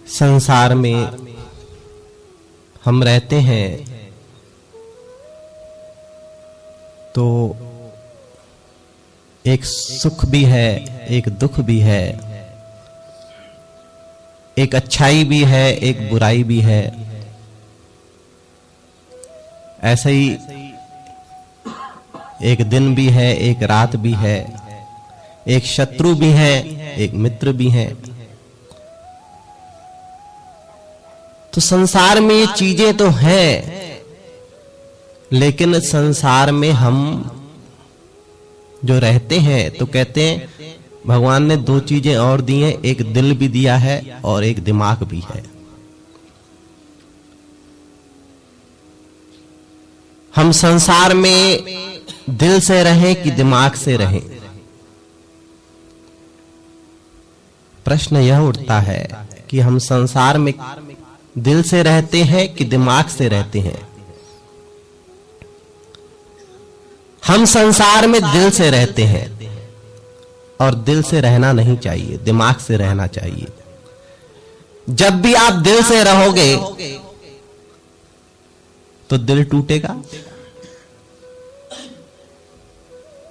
संसार में हम रहते हैं तो एक सुख भी है, एक दुख भी है, एक अच्छाई भी है, एक बुराई भी है। ऐसे ही एक दिन भी है, एक रात भी है, एक शत्रु भी है, एक मित्र भी है। तो संसार में ये चीजें तो हैं, लेकिन संसार में हम जो रहते हैं तो कहते हैं भगवान ने दो चीजें और दी हैं, एक दिल भी दिया है और एक दिमाग भी है। हम संसार में दिल से रहें कि दिमाग से रहें, प्रश्न यह उठता है कि हम संसार में दिल से रहते हैं कि दिमाग से रहते हैं। हम संसार में दिल से रहते हैं और दिल से रहना नहीं चाहिए, दिमाग से रहना चाहिए। जब भी आप दिल से रहोगे तो दिल टूटेगा,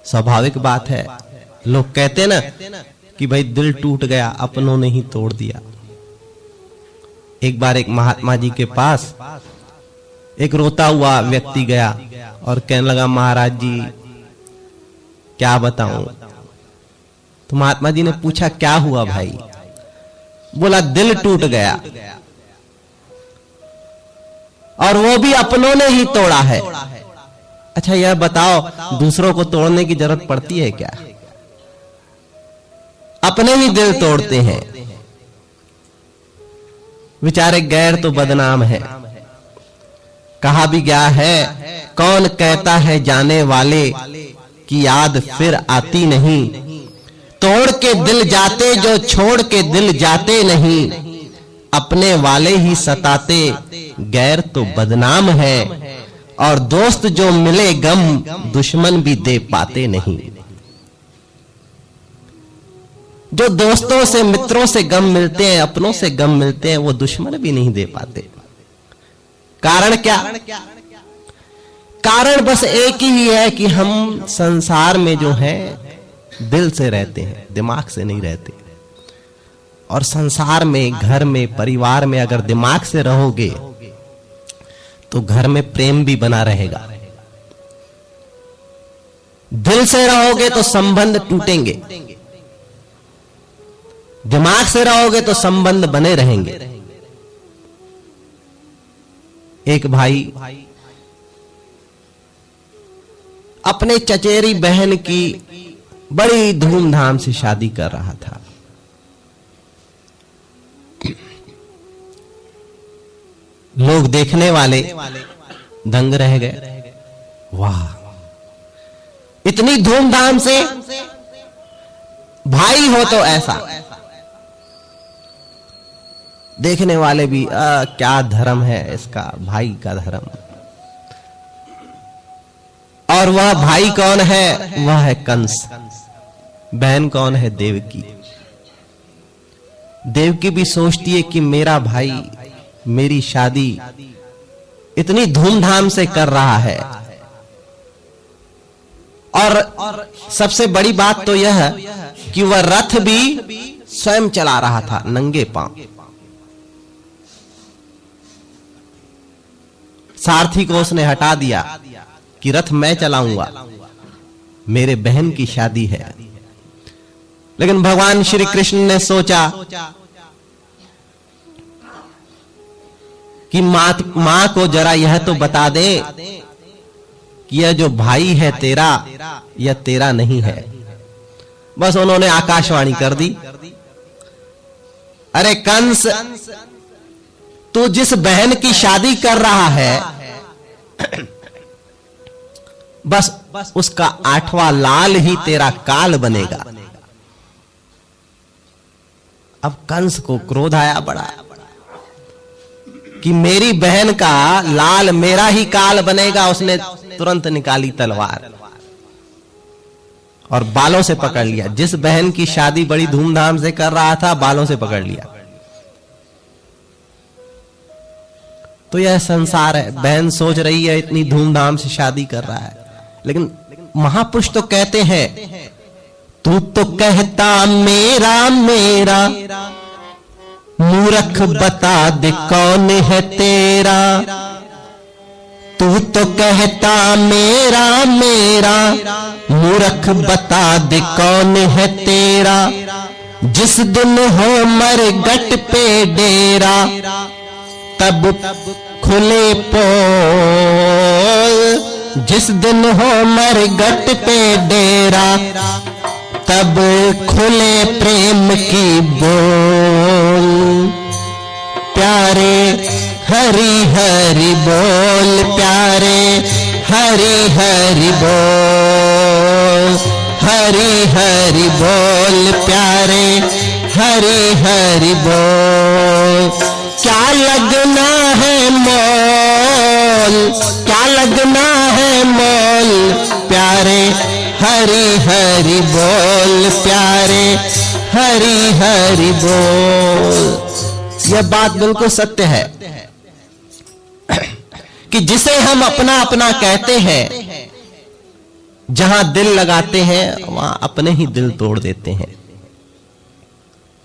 स्वाभाविक बात है। लोग कहते हैं ना कि भाई दिल टूट गया, अपनों ने ही तोड़ दिया। एक बार एक महात्मा जी के पास एक रोता हुआ व्यक्ति गया और कहने लगा, महाराज जी क्या बताऊं। तो महात्मा जी ने पूछा, क्या हुआ भाई? बोला, दिल टूट गया और वो भी अपनों ने ही तोड़ा है। अच्छा यह बताओ, दूसरों को तोड़ने की जरूरत पड़ती है क्या? अपने ही दिल तोड़ते हैं। बेचारे गैर तो बदनाम है। कहा भी गया है, कौन कहता है जाने वाले की याद फिर आती नहीं, तोड़ के दिल जाते जो छोड़ के दिल जाते नहीं, अपने वाले ही सताते गैर तो बदनाम है, और दोस्त जो मिले गम दुश्मन भी दे पाते नहीं। जो दोस्तों से मित्रों से गम मिलते हैं, अपनों से गम मिलते हैं, वो दुश्मन भी नहीं दे पाते। कारण क्या? कारण बस एक ही है कि हम संसार में जो है दिल से रहते हैं, दिमाग से नहीं रहते। और संसार में, घर में, परिवार में अगर दिमाग से रहोगे तो घर में प्रेम भी बना रहेगा। दिल से रहोगे तो संबंध टूटेंगे, दिमाग से रहोगे तो संबंध बने रहेंगे। एक भाई अपने चचेरी बहन की बड़ी धूमधाम से शादी कर रहा था। लोग देखने वाले दंग रह गए। वाह, इतनी धूमधाम से, भाई हो तो ऐसा। देखने वाले भी क्या धर्म है इसका, भाई का धर्म। और वह भाई कौन है? वह है कंस। बहन कौन है? देवकी। देवकी भी सोचती है कि मेरा भाई मेरी शादी इतनी धूमधाम से कर रहा है। और सबसे बड़ी बात तो यह है कि वह रथ भी स्वयं चला रहा था नंगे पांव। सारथी को उसने हटा दिया कि रथ मैं चलाऊंगा, मेरे बहन की शादी है। लेकिन भगवान श्री कृष्ण ने सोचा कि मां को जरा यह तो बता दे कि यह जो भाई है तेरा, यह तेरा नहीं है। बस उन्होंने आकाशवाणी कर दी, अरे कंस, तू जिस बहन की शादी कर रहा है बस उसका 8वां लाल ही तेरा काल बनेगा। अब कंस को क्रोध आया बड़ा कि मेरी बहन का लाल मेरा ही काल बनेगा। उसने तुरंत निकाली तलवार और बालों से पकड़ लिया। जिस बहन की शादी बड़ी धूमधाम से कर रहा था, बालों से पकड़ लिया। तो यह संसार है। बहन सोच रही है इतनी धूमधाम से शादी कर रहा है, लेकिन महापुरुष तो कहते हैं, तू तो कहता मेरा मेरा, मूर्ख बता दे कौन है तेरा। तू तो कहता मेरा मेरा, मूर्ख बता दे कौन है तेरा। जिस दिन हो मरघट पे डेरा, तब खुले पोल। जिस दिन हो मरघट पे डेरा, तब खुले प्रेम की बोल। प्यारे हरि हरि बोल, प्यारे हरि हरि बोल, हरि हरि बोल, प्यारे हरि हरि बोल। क्या लगना है मोल, क्या लगना है मोल, प्यारे हरि हरि बोल, प्यारे हरि हरि बोल। यह बात बिल्कुल सत्य है कि जिसे हम अपना अपना कहते हैं, जहां दिल लगाते हैं वहां अपने ही दिल तोड़ देते हैं।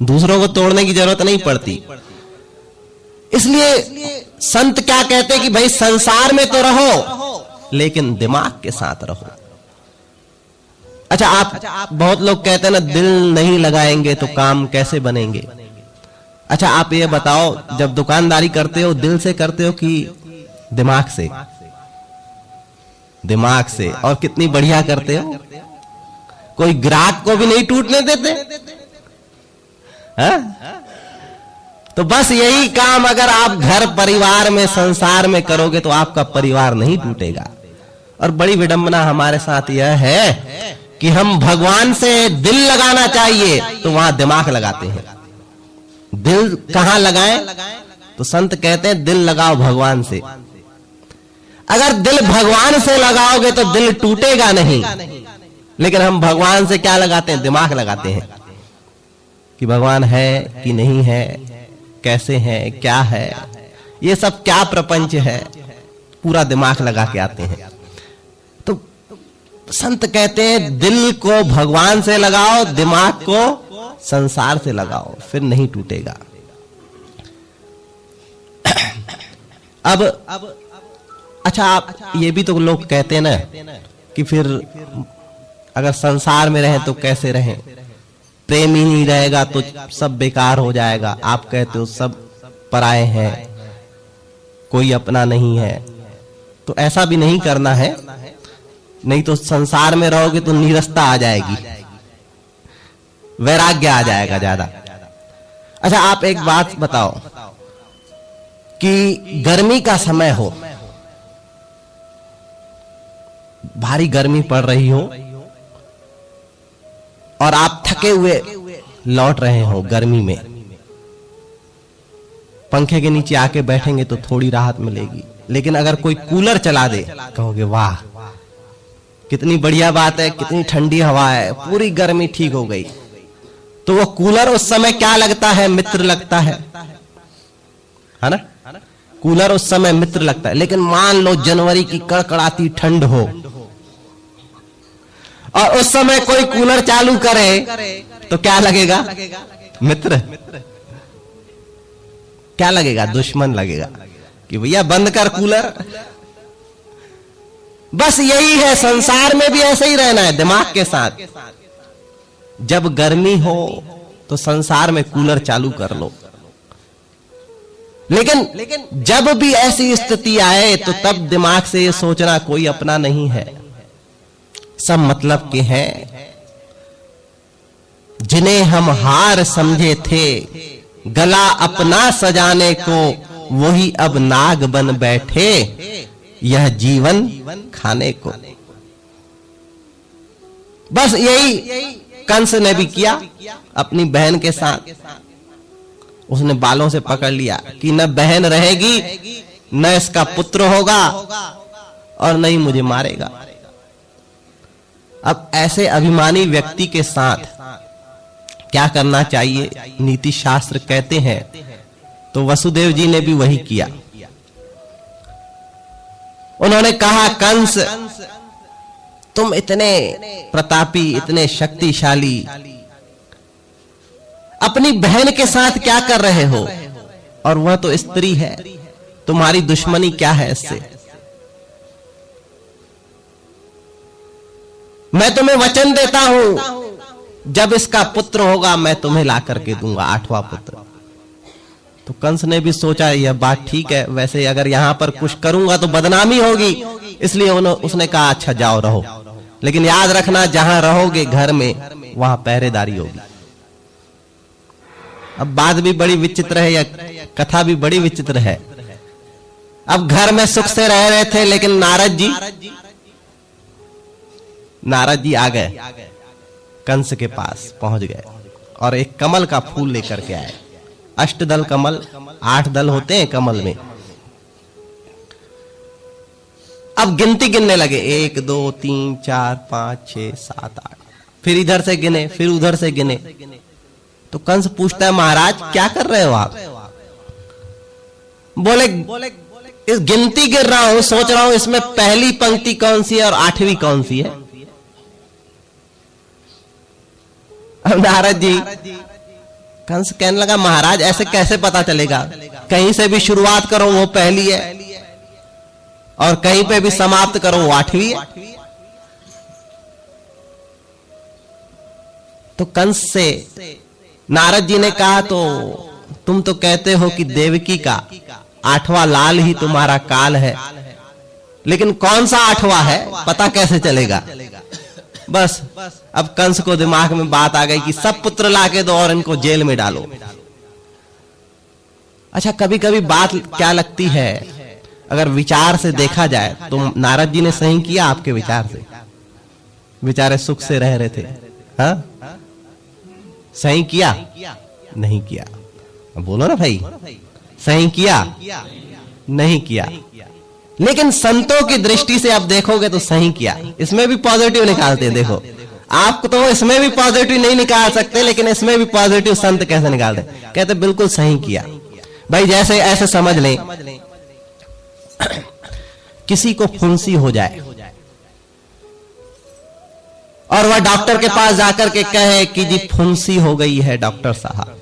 दूसरों को तोड़ने की जरूरत नहीं पड़ती। इसलिए संत क्या कहते हैं कि भाई संसार में तो रहो, लेकिन दिमाग के साथ रहो। अच्छा, आप बहुत लोग कहते हैं ना, दिल नहीं लगाएंगे तो काम कैसे बनेंगे। अच्छा, आप ये बताओ, जब दुकानदारी करते हो दिल से करते हो कि दिमाग से? दिमाग से। और कितनी बढ़िया करते हो, कोई ग्राहक को भी नहीं टूटने देते। हाँ? तो बस यही काम अगर आप घर परिवार में संसार में करोगे तो आपका परिवार नहीं टूटेगा। और बड़ी विडंबना हमारे साथ यह है कि हम भगवान से दिल लगाना चाहिए तो वहां दिमाग लगाते हैं। दिल कहां लगाएं? तो संत कहते हैं दिल लगाओ भगवान से। अगर दिल भगवान से लगाओगे तो दिल टूटेगा नहीं, लेकिन हम भगवान से क्या लगाते हैं? दिमाग लगाते हैं कि भगवान है कि नहीं है, कैसे है, क्या है, ये सब क्या प्रपंच है, पूरा दिमाग लगा के आते हैं। तो संत कहते हैं दिल को भगवान से लगाओ, दिमाग को संसार से लगाओ, फिर नहीं टूटेगा। अब अच्छा, आप ये भी तो लोग कहते हैं ना कि फिर अगर संसार में रहें तो कैसे रहें, प्रेम ही नहीं रहेगा तो सब बेकार हो जाएगा। आप कहते हो सब पराए हैं, कोई अपना नहीं है। तो ऐसा भी नहीं करना है, नहीं तो संसार में रहोगे तो नीरसता आ जाएगी, वैराग्य आ जाएगा ज्यादा। अच्छा, आप एक बात बताओ कि गर्मी का समय हो, भारी गर्मी पड़ रही हो और आप थके हुए लौट रहे हो गर्मी में, पंखे के नीचे आके बैठेंगे तो थोड़ी राहत मिलेगी। लेकिन अगर कोई कूलर चला दे, कहोगे वाह कितनी बढ़िया बात है, कितनी ठंडी हवा है, पूरी गर्मी ठीक हो गई। तो वो कूलर उस समय क्या लगता है? मित्र लगता है ना? कूलर उस समय मित्र लगता है। लेकिन मान लो जनवरी की कड़कड़ाती ठंड हो और उस समय कोई कूलर चालू करे तो क्या लगेगा? मित्र। क्या लगेगा? दुश्मन लगेगा कि भैया बंद कर कूलर। बस यही है, संसार में भी ऐसे ही रहना है दिमाग के साथ। जब गर्मी हो तो संसार में कूलर चालू कर लो, लेकिन जब भी ऐसी स्थिति आए तो तब दिमाग से ये सोचना कोई अपना नहीं है, सब मतलब के हैं। जिन्हें हम हार समझे थे गला अपना सजाने को, वही अब नाग बन बैठे यह जीवन खाने को। बस यही कंस ने भी किया अपनी बहन के साथ। उसने बालों से पकड़ लिया कि न बहन रहेगी, न इसका पुत्र होगा और न ही मुझे मारेगा। अब ऐसे अभिमानी व्यक्ति के साथ क्या करना चाहिए, नीति शास्त्र कहते हैं। तो वसुदेव जी ने भी वही किया। उन्होंने कहा, कंस तुम इतने प्रतापी, इतने शक्तिशाली, अपनी बहन के साथ क्या कर रहे हो? और वह तो स्त्री है, तुम्हारी दुश्मनी क्या है इससे? मैं तुम्हें वचन देता हूं, जब इसका पुत्र होगा मैं तुम्हें ला करके दूंगा, 8वां पुत्र। तो कंस ने भी सोचा यह बात ठीक है, वैसे अगर यहां पर कुछ करूंगा तो बदनामी होगी, इसलिए उसने कहा अच्छा जाओ रहो, लेकिन याद रखना जहां रहोगे घर में वहां पहरेदारी होगी। अब बात भी बड़ी विचित्र है, या कथा भी बड़ी विचित्र है। अब घर में सुख से रह रहे थे, लेकिन नारद जी आ गए, कंस के पास पहुंच गए और एक कमल का फूल लेकर के आए। अष्टदल कमल, 8 दल होते हैं कमल में। अब गिनती गिनने लगे, 1 2 3 4 5 6 7 8, फिर इधर से गिने, फिर उधर से गिने। तो कंस पूछता है, महाराज क्या कर रहे हो आप? बोले इस गिनती गिर रहा हूं, सोच रहा हूं इसमें पहली पंक्ति कौन सी है और 8वीं कौन सी है। अब नारद जी, कंस कहने लगा, महाराज ऐसे कैसे पता चलेगा? कहीं से भी शुरुआत करो वो पहली है, और कहीं पे भी समाप्त करो वो 8वीं है। तो कंस से नारद जी ने कहा, तो तुम तो कहते हो कि देवकी का 8वां लाल ही तुम्हारा काल है, लेकिन कौन सा 8वां है पता कैसे चलेगा? बस अब कंस को दिमाग में बात आ गई कि सब पुत्र लाके दो और इनको जेल में डालो। अच्छा, कभी कभी बात क्या लगती है, अगर विचार से देखा जाए तो नारद जी ने सही किया आपके विचार से। बेचारे सुख से रह रहे थे, हाँ? सही किया? नहीं किया। बोलो ना भाई, सही किया? नहीं किया। लेकिन संतों की दृष्टि से आप देखोगे तो सही किया। इसमें भी पॉजिटिव निकालते हैं। देखो, आपको तो इसमें भी पॉजिटिव नहीं निकाल सकते, लेकिन इसमें भी पॉजिटिव संत कैसे निकालते? कहते बिल्कुल सही किया। भाई जैसे ऐसे समझ लें, किसी को फुंसी हो जाए और वह डॉक्टर के पास जाकर के कहे कि जी फुंसी हो गई है डॉक्टर साहब,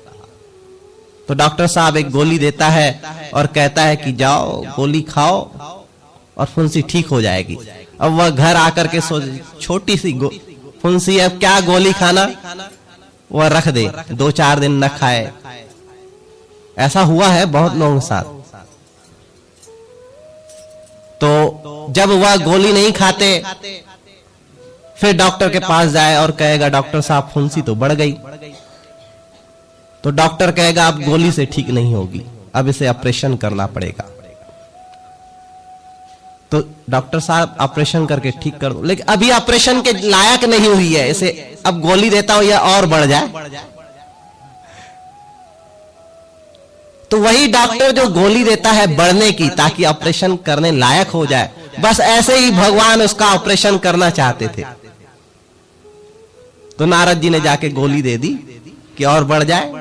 तो डॉक्टर साहब एक गोली देता है और कहता है कि जाओ गोली खाओ और फुंसी ठीक हो जाएगी। अब वह घर आकर के छोटी सी फुंसी है, क्या गोली खाना, वह रख दे, 2-4 दिन न खाए। ऐसा हुआ है बहुत लोगों के साथ। तो जब वह गोली नहीं खाते, फिर डॉक्टर के पास जाए और कहेगा डॉक्टर साहब फुंसी तो बढ़ गई, तो डॉक्टर कहेगा अब गोली से ठीक नहीं होगी, अब इसे ऑपरेशन करना पड़ेगा। तो डॉक्टर साहब ऑपरेशन करके ठीक कर दो, लेकिन अभी ऑपरेशन के लायक नहीं हुई है, इसे अब गोली देता हूं या और बढ़ जाए। तो वही डॉक्टर जो गोली देता है बढ़ने की ताकि ऑपरेशन करने लायक हो जाए, बस ऐसे ही भगवान उसका ऑपरेशन करना चाहते थे। तो नारद जी ने जाके गोली दे दी कि और बढ़ जाए।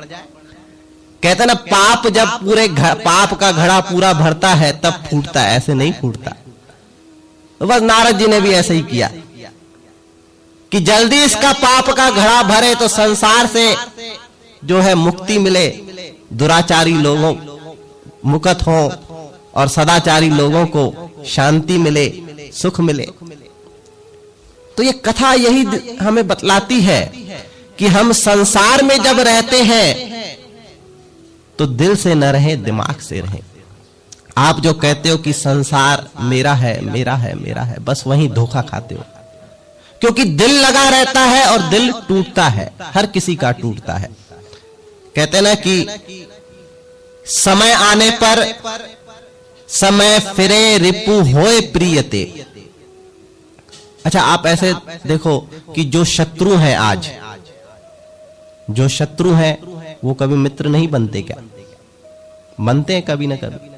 कहते ना, पाप जब पाप का घड़ा पूरा भरता है तब फूटता है, ऐसे नहीं फूटता। तो बस नारद जी ने भी ऐसे ही किया कि जल्दी इसका पाप का घड़ा भरे तो संसार से जो है मुक्ति मिले, दुराचारी लोगों मुक्त हो और सदाचारी लोगों को शांति मिले, सुख मिले। तो ये कथा यही हमें बतलाती है कि हम संसार में जब रहते हैं तो दिल से न रहे, दिमाग से रहें। आप जो कहते हो कि संसार मेरा है, मेरा है, मेरा है, बस वहीं धोखा खाते हो, क्योंकि दिल लगा रहता है और दिल टूटता है, हर किसी का टूटता है। कहते ना कि समय आने पर समय फिरे रिपु होए प्रियते। अच्छा, आप ऐसे देखो कि जो शत्रु हैं आज, जो शत्रु हैं वो कभी मित्र नहीं बनते क्या? बनते हैं कभी ना कभी।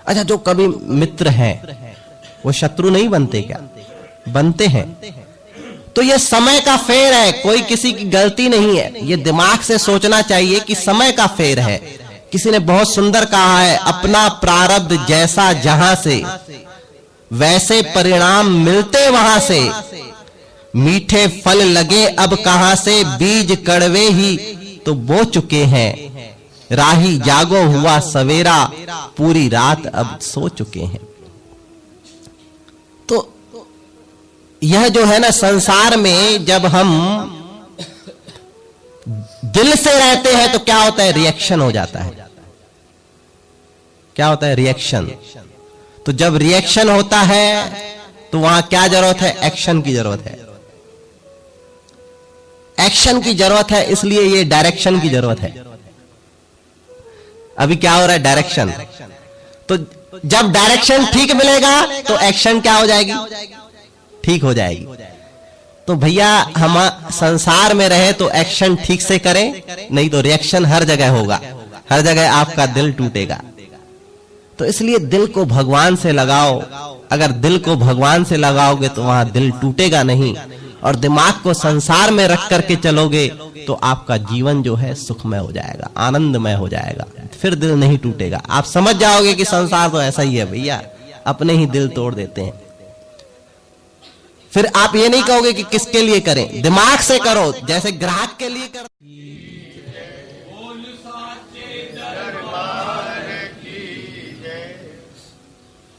अच्छा, जो कभी मित्र हैं वो शत्रु नहीं बनते क्या? बनते हैं। तो ये समय का फेर है, कोई किसी की गलती नहीं है। ये दिमाग से सोचना चाहिए कि समय का फेर है। किसी ने बहुत सुंदर कहा है, अपना प्रारब्ध जैसा जहां से वैसे परिणाम मिलते वहां से, मीठे फल लगे अब कहां से, बीज कड़वे ही तो बो चुके हैं, राही जागो हुआ सवेरा, पूरी रात अब सो चुके हैं। तो यह जो है ना, संसार में जब हम दिल से रहते हैं तो क्या होता है, रिएक्शन हो जाता है। क्या होता है, रिएक्शन। तो जब रिएक्शन होता है तो वहां क्या जरूरत है, एक्शन की जरूरत है। एक्शन की जरूरत है, इसलिए ये डायरेक्शन की जरूरत है। अभी क्या हो रहा है, डायरेक्शन। तो जब डायरेक्शन ठीक मिलेगा तो एक्शन क्या हो जाएगी, ठीक हो जाएगी। तो भैया हम संसार में रहे तो एक्शन ठीक से करें, नहीं तो रिएक्शन हर जगह होगा, हर जगह आपका दिल टूटेगा। तो इसलिए दिल को भगवान से लगाओ। अगर दिल को भगवान से लगाओगे तो वहां दिल टूटेगा नहीं, और दिमाग को संसार में रख करके चलोगे तो आपका जीवन जो है सुखमय हो जाएगा, आनंदमय हो जाएगा, फिर दिल नहीं टूटेगा। आप समझ जाओगे कि संसार तो ऐसा ही है भैया, अपने ही दिल तोड़ देते हैं। फिर आप ये नहीं कहोगे कि किसके लिए करें, दिमाग से करो, जैसे ग्राहक के लिए कर।